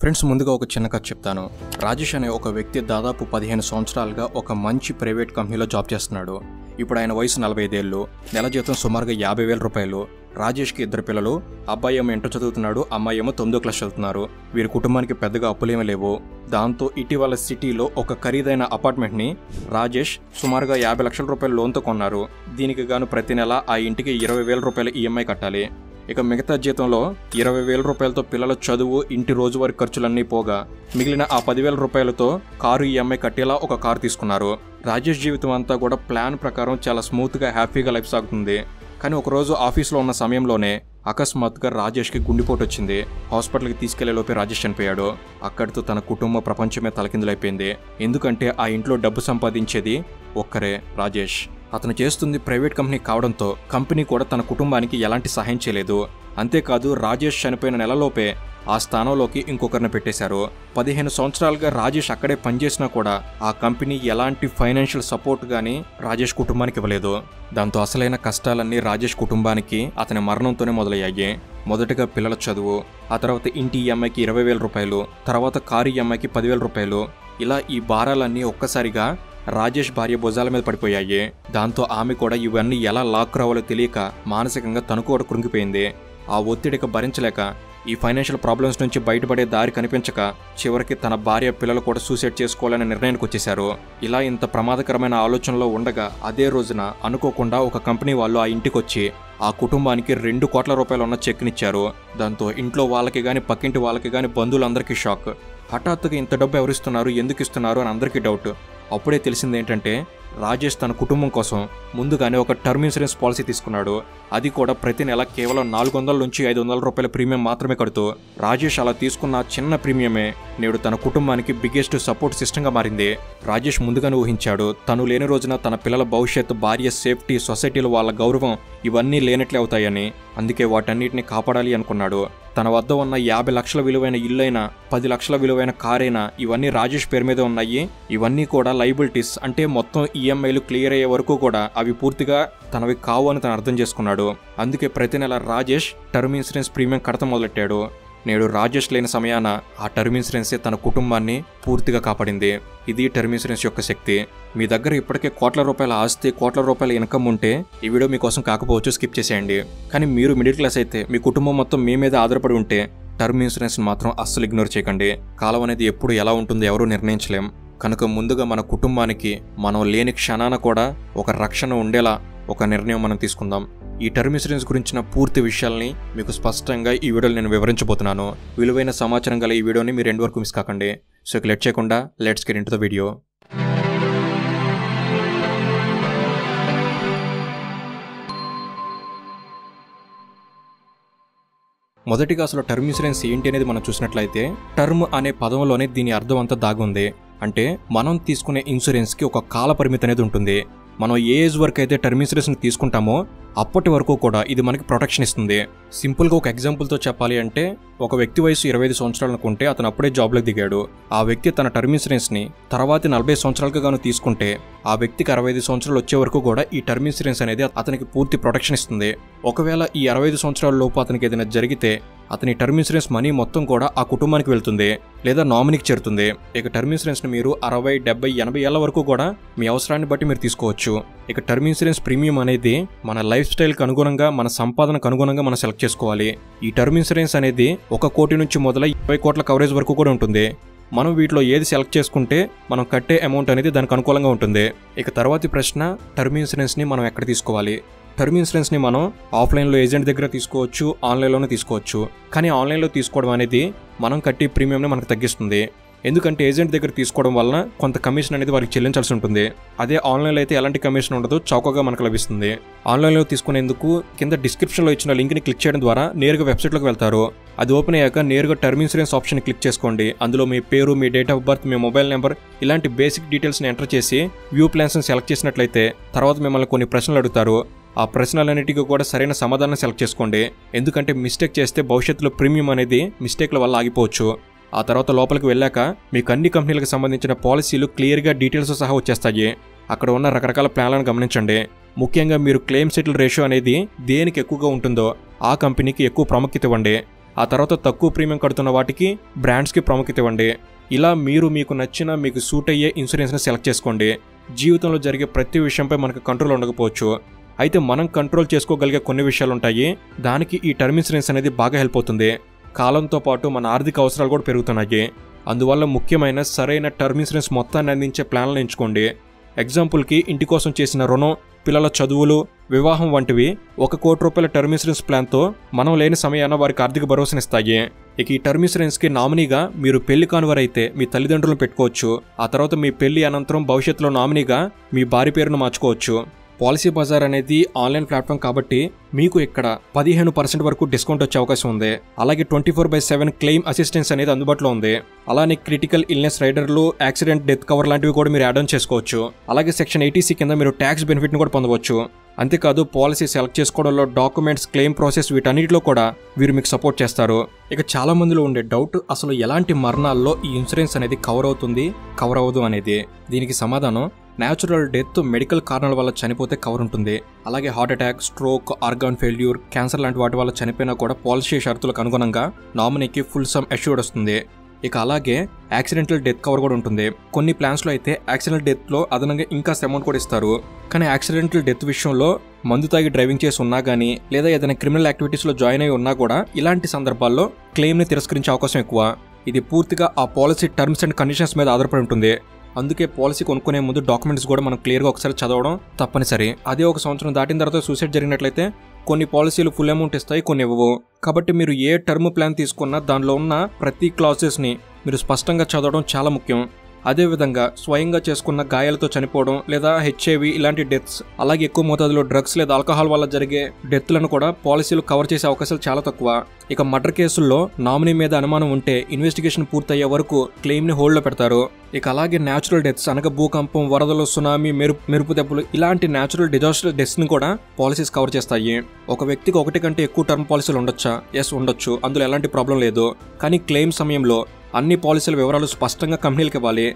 Friends ముందుగా ఒక చిన్న కథ చెప్తాను. రాజేష్ అనే ఒక వ్యక్తి దాదాపు 15 సంవత్సరాలుగా ఒక మంచి ప్రైవేట్ కంపెనీలో జాబ్ చేస్తున్నాడు. ఇప్పుడు ఆయన వయసు 45 ఏళ్ళు. నెల జీతం సుమారుగా 50,000 రూపాయలు. రాజేష్కి 2 పిల్లలు. అబ్బాయి ఏమో ఇంటర్ చదువుతున్నాడు, అమ్మాయి ఏమో 9వ క్లాస్ చదువుతున్నారు. వీరి కుటుంబానికి పెద్దగా అప్పులేమీ లేవు. దాంతో ఇటీవల సిటీలో ఒక ఖరీదైన అపార్ట్మెంట్ని రాజేష్ సుమారుగా 50 లక్షల రూపాయల లోన్తో కొన్నారు. దీనికి గాను ప్రతి నెల ఆ ఇంటికి 20,000 రూపాయల ఈఎంఐ కట్టాలి. ఇక మిగతా జీతంలో 20,000 రూపాయలతో పిల్లల చదువు, ఇంటి రోజువారీ ఖర్చులన్నీ పోగా మిగిలిన ఆ 10,000 రూపాయలతో కారు ఈఎంఐ కట్టేలా ఒక కారు తీసుకున్నారు. రాజేష్ జీవితం అంతా కూడా ప్లాన్ ప్రకారం చాలా స్మూత్గా హ్యాపీగా లైఫ్ సాగుతుంది. కానీ ఒకరోజు ఆఫీస్లో ఉన్న సమయంలోనే అకస్మాత్తుగా రాజేష్కి గుండెపోటు వచ్చింది. హాస్పిటల్కి తీసుకెళ్లే లోపే రాజేష్ చనిపోయాడు. అక్కడితో తన కుటుంబ ప్రపంచమే తలకిందులైపోయింది. ఎందుకంటే ఆ ఇంట్లో డబ్బు సంపాదించేది ఒక్కరే, రాజేష్. అతను చేస్తుంది ప్రైవేట్ కంపెనీ కావడంతో కంపెనీ కూడా తన కుటుంబానికి ఎలాంటి సహాయం చేయలేదు. అంతేకాదు రాజేష్ చనిపోయిన నెలలోపే ఆ స్థానంలోకి ఇంకొకరిని పెట్టేశారు. 15 సంవత్సరాలుగా రాజేష్ అక్కడే పనిచేసినా కూడా ఆ కంపెనీ ఎలాంటి ఫైనాన్షియల్ సపోర్ట్ గానీ రాజేష్ కుటుంబానికి ఇవ్వలేదు. దాంతో అసలైన కష్టాలన్నీ రాజేష్ కుటుంబానికి అతని మరణంతోనే మొదలయ్యాయి. మొదటగా పిల్లల చదువు, ఆ తర్వాత ఇంటి ఈఎంఐకి 20,000 రూపాయలు, తర్వాత కారు ఈఎంఐకి 10,000 రూపాయలు. ఇలా ఈ భారాలన్నీ ఒక్కసారిగా రాజేష్ భార్య భుజాల మీద పడిపోయాయి. దాంతో ఆమె కూడా ఇవన్నీ ఎలా లాక్ రావాలో తెలియక మానసికంగా తను కూడా కృంగిపోయింది. ఆ ఒత్తిడికి భరించలేక ఈ ఫైనాన్షియల్ ప్రాబ్లమ్స్ నుంచి బయటపడే దారి కనిపించక చివరికి తన భార్య పిల్లలు కూడా సూసైడ్ చేసుకోవాలనే నిర్ణయానికి వచ్చేశారు. ఇలా ఇంత ప్రమాదకరమైన ఆలోచనలో ఉండగా అదే రోజున అనుకోకుండా ఒక కంపెనీ వాళ్ళు ఆ ఇంటికి వచ్చి ఆ కుటుంబానికి 2 కోట్ల రూపాయలు ఉన్న చెక్నిచ్చారు. దాంతో ఇంట్లో వాళ్ళకి గాని పక్కింటి వాళ్ళకి గాని బంధువులందరికీ షాక్. హఠాత్తుగా ఇంత డబ్బు ఎవరిస్తున్నారు, ఎందుకు ఇస్తున్నారు అని అందరికీ డౌట్. అప్పుడే తెలిసింది ఏంటంటే రాజేష్ తన కుటుంబం కోసం ముందుగానే ఒక టర్మ్ ఇన్సూరెన్స్ పాలసీ తీసుకున్నాడు. అది కూడా ప్రతి నెల కేవలం 400 నుంచి 500 రూపాయల ప్రీమియం మాత్రమే కడుతూ రాజేష్ అలా తీసుకున్న చిన్న ప్రీమియమే నేడు తన కుటుంబానికి బిగ్గెస్ట్ సపోర్ట్ సిస్టంగా మారింది. రాజేష్ ముందుగానే ఊహించాడు తను లేని రోజున తన పిల్లల భవిష్యత్తు, భార్య సేఫ్టీ, సొసైటీలో వాళ్ళ గౌరవం ఇవన్నీ లేనట్లే అవుతాయని. అందుకే వాటన్నిటిని కాపాడాలి అనుకున్నాడు. తన వద్ద ఉన్న 50 లక్షల విలువైన ఇల్లైనా, 10 లక్షల విలువైన కారైనా ఇవన్నీ రాజేష్ పేరు మీద ఉన్నాయి. ఇవన్నీ కూడా లైబిలిటీస్, అంటే మొత్తం ఈఎంఐలు క్లియర్ అయ్యే వరకు కూడా అవి పూర్తిగా తనవి కావు అని తను అర్థం చేసుకున్నాడు. అందుకే ప్రతి నెల రాజేష్ టర్మ్ ఇన్సూరెన్స్ ప్రీమియం కడత మొదలెట్టాడు. నేడు రాజేష్ లేని సమయాన ఆ టర్మ్ ఇన్సూరెన్సే తన కుటుంబాన్ని పూర్తిగా కాపాడింది. ఇది టర్మ్ ఇన్సూరెన్స్ యొక్క శక్తి. మీ దగ్గర ఇప్పటికే కోట్ల రూపాయల ఆస్తి, కోట్ల రూపాయల ఇన్కమ్ ఉంటే ఈ వీడియో మీకోసం కాకపోవచ్చు, స్కిప్ చేసేయండి. కానీ మీరు మిడిల్ క్లాస్ అయితే, మీ కుటుంబం మొత్తం మీ మీద ఆధారపడి ఉంటే టర్మ్ ఇన్సూరెన్స్ మాత్రం అస్సలు ఇగ్నోర్ చేయకండి. కాలం అనేది ఎప్పుడు ఎలా ఉంటుందో ఎవరూ నిర్ణయించలేం. కనుక ముందుగా మన కుటుంబానికి మనం లేని క్షణాన కూడా ఒక రక్షణ ఉండేలా ఒక నిర్ణయం మనం తీసుకుందాం. ఈ టర్మ్ ఇన్సూరెన్స్ గురించిన పూర్తి విషయాల్ని మీకు స్పష్టంగా ఈ వీడియోలో నేను వివరించబోతున్నాను. విలువైన సమాచారం గల ఈ వీడియోని మీరు ఎండ్ వరకు మిస్ కాకండి. సో లేట్ చేయకుండా let's get into the video. మొదటిగా అసలు టర్మ్ ఇన్సూరెన్స్ ఏంటి అనేది మనం చూసినట్లయితే, టర్మ్ అనే పదంలోనే దీని అర్థం అంతా దాగుంది. అంటే మనం తీసుకునే ఇన్సూరెన్స్కి ఒక కాల పరిమితి అనేది ఉంటుంది. మనం ఏ ఏజ్ వరకు అయితే టర్మ్ ఇన్సూరెన్స్ని తీసుకుంటామో అప్పటి వరకు కూడా ఇది మనకి ప్రొటెక్షన్ ఇస్తుంది. సింపుల్గా ఒక ఎగ్జాంపుల్తో చెప్పాలి అంటే, ఒక వ్యక్తి వయసు 25 సంవత్సరాలు అనుకుంటే అతను అప్పుడే జాబ్లోకి దిగాడు. ఆ వ్యక్తి తన టర్మ్ ఇన్సూరెన్స్ని తర్వాతి 40 సంవత్సరాలుగా గాను తీసుకుంటే ఆ వ్యక్తికి 65 సంవత్సరాలు వచ్చే వరకు కూడా ఈ టర్మ్ ఇన్సూరెన్స్ అనేది అతనికి పూర్తి ప్రొటెక్షన్ ఇస్తుంది. ఒకవేళ ఈ 65 సంవత్సరాల లోపు అతనికి ఏదైనా జరిగితే అతని టర్మ్ ఇన్సూరెన్స్ మనీ మొత్తం కూడా ఆ కుటుంబానికి వెళ్తుంది, లేదా నామినీకి చేరుతుంది. ఇక టర్మ్ ఇన్సూరెన్స్ని మీరు 60, 70, 80 ఏళ్ల వరకు కూడా మీ అవసరాన్ని బట్టి మీరు తీసుకోవచ్చు. ఇక టర్మ్ ఇన్సూరెన్స్ ప్రీమియం అనేది మన లైఫ్ స్టైల్కి అనుగుణంగా, మన సంపాదనకు అనుగుణంగా మనం సెలెక్ట్ చేసుకోవాలి. ఈ టర్మ్ ఇన్సూరెన్స్ అనేది 1 కోటి నుంచి మొదలై 20 కోట్ల కవరేజ్ వరకు కూడా ఉంటుంది. మనం వీటిలో ఏది సెలెక్ట్ చేసుకుంటే మనం కట్టే అమౌంట్ అనేది దానికి అనుకూలంగా ఉంటుంది. ఇక తర్వాతి ప్రశ్న, టర్మ్ ఇన్సూరెన్స్ని మనం ఎక్కడ తీసుకోవాలి? టర్మ్ ఇన్సూరెన్స్ని మనం ఆఫ్లైన్లో ఏజెంట్ దగ్గర తీసుకోవచ్చు, ఆన్లైన్లోనే తీసుకోవచ్చు. కానీ ఆన్లైన్లో తీసుకోవడం అనేది మనం కట్టే ప్రీమియంని మనకు తగ్గిస్తుంది. ఎందుకంటే ఏజెంట్ దగ్గర తీసుకోవడం వలన కొంత కమిషన్ అనేది వారికి చెల్లించాల్సి ఉంటుంది. అదే ఆన్లైన్లో అయితే ఎలాంటి కమిషన్ ఉండదు, చౌకగా మనకు లభిస్తుంది. ఆన్లైన్లో తీసుకునేందుకు కింద డిస్క్రిప్షన్లో ఇచ్చిన లింక్ని క్లిక్ చేయడం ద్వారా నేరుగా వెబ్సైట్లోకి వెళ్తారు. అది ఓపెన్ అయ్యాక నేరుగా టర్మ్ ఇన్సూరెన్స్ ఆప్షన్ క్లిక్ చేసుకోండి. అందులో మీ పేరు, మీ డేట్ ఆఫ్ బర్త్, మీ మొబైల్ నెంబర్ ఇలాంటి బేసిక్ డీటెయిల్స్ని ఎంటర్ చేసి వ్యూ ప్లాన్స్ని సెలెక్ట్ చేసినట్లయితే తర్వాత మిమ్మల్ని కొన్ని ప్రశ్నలు అడుగుతారు. ఆ ప్రశ్నలన్నిటికీ కూడా సరైన సమాధానం సెలెక్ట్ చేసుకోండి. ఎందుకంటే మిస్టేక్ చేస్తే భవిష్యత్తులో ప్రీమియం అనేది మిస్టేక్ల వల్ల ఆగిపోవచ్చు. ఆ తర్వాత లోపలికి వెళ్ళాక మీకు అన్ని కంపెనీలకు సంబంధించిన పాలసీలు క్లియర్గా డీటెయిల్స్ సహా వచ్చేస్తాయి. అక్కడ ఉన్న రకరకాల ప్లాన్లను గమనించండి. ముఖ్యంగా మీరు క్లెయిమ్ సెటిల్ రేషియో అనేది దేనికి ఎక్కువగా ఉంటుందో ఆ కంపెనీకి ఎక్కువ ప్రాముఖ్యత ఇవ్వండి. ఆ తర్వాత తక్కువ ప్రీమియం కడుతున్న వాటికి బ్రాండ్స్కి ప్రాముఖ్యత ఇవ్వండి. ఇలా మీరు మీకు నచ్చిన మీకు సూట్ అయ్యే ఇన్సూరెన్స్ని సెలెక్ట్ చేసుకోండి. జీవితంలో జరిగే ప్రతి విషయంపై మనకు కంట్రోల్ ఉండకపోవచ్చు, అయితే మనం కంట్రోల్ చేసుకోగలిగే కొన్ని విషయాలు ఉంటాయి. దానికి ఈ టర్మ్ ఇన్సూరెన్స్ అనేది బాగా హెల్ప్ అవుతుంది. కాలంతో పాటు మన ఆర్థిక అవసరాలు కూడా పెరుగుతున్నాయి. అందువల్ల ముఖ్యమైన సరైన టర్మ్ ఇన్సూరెన్స్ మొత్తాన్ని అందించే ప్లాన్లను ఎంచుకోండి. ఎగ్జాంపుల్కి ఇంటి కోసం చేసిన రుణం, పిల్లల చదువులు, వివాహం వంటివి 1 కోటి రూపాయల టర్మ్ ఇన్సూరెన్స్ ప్లాన్తో మనం లేని సమయాన వారికి ఆర్థిక భరోసానిస్తాయి. ఇక ఈ టర్మ్ ఇన్సూరెన్స్కి నామినీగా మీరు పెళ్లి కానివారైతే మీ తల్లిదండ్రులను పెట్టుకోవచ్చు. ఆ తర్వాత మీ పెళ్లి అనంతరం భవిష్యత్తులో నామినీగా మీ భార్య పేరును మార్చుకోవచ్చు. పాలసీ బజార్ అనేది ఆన్లైన్ ప్లాట్ఫామ్ కాబట్టి మీకు ఇక్కడ 15% వరకు డిస్కౌంట్ వచ్చే అవకాశం ఉంది. అలాగే 24/7 క్లెయిమ్ అసిస్టెన్స్ అనేది అందుబాటులో ఉంది. అలానే క్రిటికల్ ఇల్నెస్ రైడర్లు, యాక్సిడెంట్ డెత్ కవర్ లాంటివి కూడా మీరు యాడ్ ఆన్ చేసుకోవచ్చు. అలాగే సెక్షన్ 80C కింద మీరు ట్యాక్స్ బెనిఫిట్ని కూడా పొందవచ్చు. అంతేకాదు పాలసీ సెలెక్ట్ చేసుకోవడంలో డాక్యుమెంట్స్, క్లెయిమ్ ప్రాసెస్ వీటన్నిటిలో కూడా వీరు మీకు సపోర్ట్ చేస్తారు. ఇక చాలా మందిలో ఉండే డౌట్, అసలు ఎలాంటి మరణాల్లో ఈ ఇన్సూరెన్స్ అనేది కవర్ అవుతుంది, కవర్ అవ్వదు అనేది. దీనికి సమాధానం, న్యాచురల్ డెత్, మెడికల్ కారణాల వల్ల చనిపోతే కవర్ ఉంటుంది. అలాగే heart attack, stroke, organ failure, cancer లాంటి వాటి వల్ల చనిపోయినా కూడా పాలసీ షరతులకు అనుగుణంగా నామినీకి ఫుల్ సమ్ అష్యూర్డ్ వస్తుంది. ఇక అలాగే యాక్సిడెంటల్ డెత్ కవర్ కూడా ఉంటుంది. కొన్ని ప్లాన్స్లో అయితే యాక్సిడెంటల్ డెత్లో అదనంగా ఇంకా అమౌంట్ కూడా ఇస్తారు. కానీ యాక్సిడెంటల్ డెత్ విషయంలో మందు తాగి డ్రైవింగ్ చేసి ఉన్నా కానీ, లేదా ఏదైనా క్రిమినల్ యాక్టివిటీస్లో జాయిన్ అయి ఉన్నా కూడా ఇలాంటి సందర్భాల్లో క్లెయిమ్ని తిరస్కరించే అవకాశం ఎక్కువ. ఇది పూర్తిగా ఆ పాలసీ టర్మ్స్ అండ్ కండిషన్స్ మీద ఆధారపడి ఉంటుంది. అందుకే పాలసీ కొనుక్కునే ముందు డాక్యుమెంట్స్ కూడా మనం క్లియర్గా ఒకసారి చదవడం తప్పనిసరి. అదే 1 సంవత్సరం దాటిన తర్వాత సూసైడ్ జరిగినట్లయితే కొన్ని పాలసీలు ఫుల్ అమౌంట్ ఇస్తాయి, కొన్ని ఇవ్వవు. కాబట్టి మీరు ఏ టర్మ్ ప్లాన్ తీసుకున్నా దానిలో ఉన్న ప్రతి క్లాసెస్ని మీరు స్పష్టంగా చదవడం చాలా ముఖ్యం. అదేవిధంగా స్వయంగా చేసుకున్న గాయాలతో చనిపోవడం, లేదా HIV ఇలాంటి డెత్స్, అలాగే ఎక్కువ మోతాదులో డ్రగ్స్ లేదా ఆల్కహాల్ వల్ల జరిగే డెత్లను కూడా పాలసీలు కవర్ చేసే అవకాశాలు చాలా తక్కువ. ఇక మర్డర్ కేసుల్లో నామినీ మీద అనుమానం ఉంటే ఇన్వెస్టిగేషన్ పూర్తయ్యే వరకు క్లెయిమ్ని హోల్డ్లో పెడతారు. ఇక అలాగే న్యాచురల్ డెత్స్ అనగా భూకంపం, వరదలు, సునామీ, మెరుపు దెబ్బలు ఇలాంటి న్యాచురల్ డిజాస్టర్ డెత్స్ని కూడా పాలసీస్ కవర్ చేస్తాయి. ఒక వ్యక్తికి 1 కంటే ఎక్కువ టర్మ్ పాలసీలు ఉండొచ్చా? ఎస్, ఉండొచ్చు. అందులో ఎలాంటి ప్రాబ్లం లేదు. కానీ క్లెయిమ్ సమయంలో అన్ని పాలసీల వివరాలు స్పష్టంగా కంపెనీలకు ఇవ్వాలి.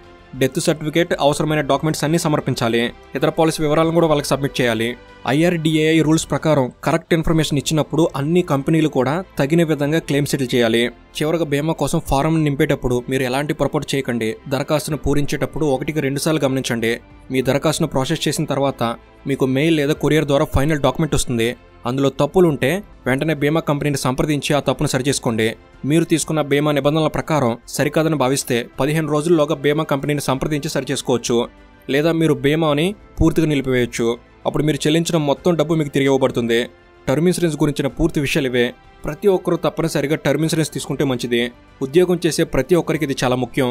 డెత్ సర్టిఫికేట్, అవసరమైన డాక్యుమెంట్స్ అన్ని సమర్పించాలి. ఇతర పాలసీ వివరాలను కూడా వాళ్ళకి సబ్మిట్ చేయాలి. IRDAI రూల్స్ ప్రకారం కరెక్ట్ ఇన్ఫర్మేషన్ ఇచ్చినప్పుడు అన్ని కంపెనీలు కూడా తగిన విధంగా క్లెయిమ్ సెటిల్ చేయాలి. చివరగా బీమా కోసం ఫారం నింపేటప్పుడు మీరు ఎలాంటి పొరపాటు చేయకండి. దరఖాస్తును పూరించేటప్పుడు 1కి 2 సార్లు గమనించండి. మీ దరఖాస్తును ప్రాసెస్ చేసిన తర్వాత మీకు మెయిల్ లేదా కొరియర్ ద్వారా ఫైనల్ డాక్యుమెంట్ వస్తుంది. అందులో తప్పులుంటే వెంటనే బీమా కంపెనీని సంప్రదించి ఆ తప్పును సరిచేసుకోండి. మీరు తీసుకున్న బీమా నిబంధనల ప్రకారం సరికాదని భావిస్తే 15 రోజుల్లోగా బీమా కంపెనీని సంప్రదించి సరిచేసుకోవచ్చు. లేదా మీరు బీమాని పూర్తిగా నిలిపివేయచ్చు. అప్పుడు మీరు చెల్లించిన మొత్తం డబ్బు మీకు తిరిగి ఇవ్వబడుతుంది. టర్మ్ ఇన్సూరెన్స్ గురించిన పూర్తి విషయాలు ఇవే. ప్రతి ఒక్కరూ తప్పనిసరిగా టర్మ్ ఇన్సూరెన్స్ తీసుకుంటే మంచిది. ఉద్యోగం చేసే ప్రతి ఒక్కరికి ఇది చాలా ముఖ్యం.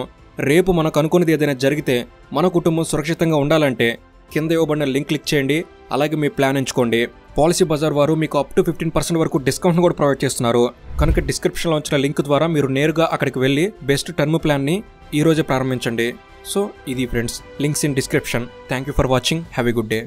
రేపు మనకు అనుకున్నది ఏదైనా జరిగితే మన కుటుంబం సురక్షితంగా ఉండాలంటే కింద ఇవ్వబడిన లింక్ క్లిక్ చేయండి. అలాగే మీ ప్లాన్ ఎంచుకోండి. పాలసీ బజార్ వారు మీకు అప్ టు 15% వరకు డిస్కౌంట్ కూడా ప్రొవైడ్ చేస్తున్నారు. కనుక డిస్క్రిప్షన్లో ఉంచిన లింక్ ద్వారా మీరు నేరుగా అక్కడికి వెళ్ళి బెస్ట్ టర్మ్ ప్లాన్ని ఈ రోజే ప్రారంభించండి. సో ఇది friends, links in description. Thank you for watching. Have a good day.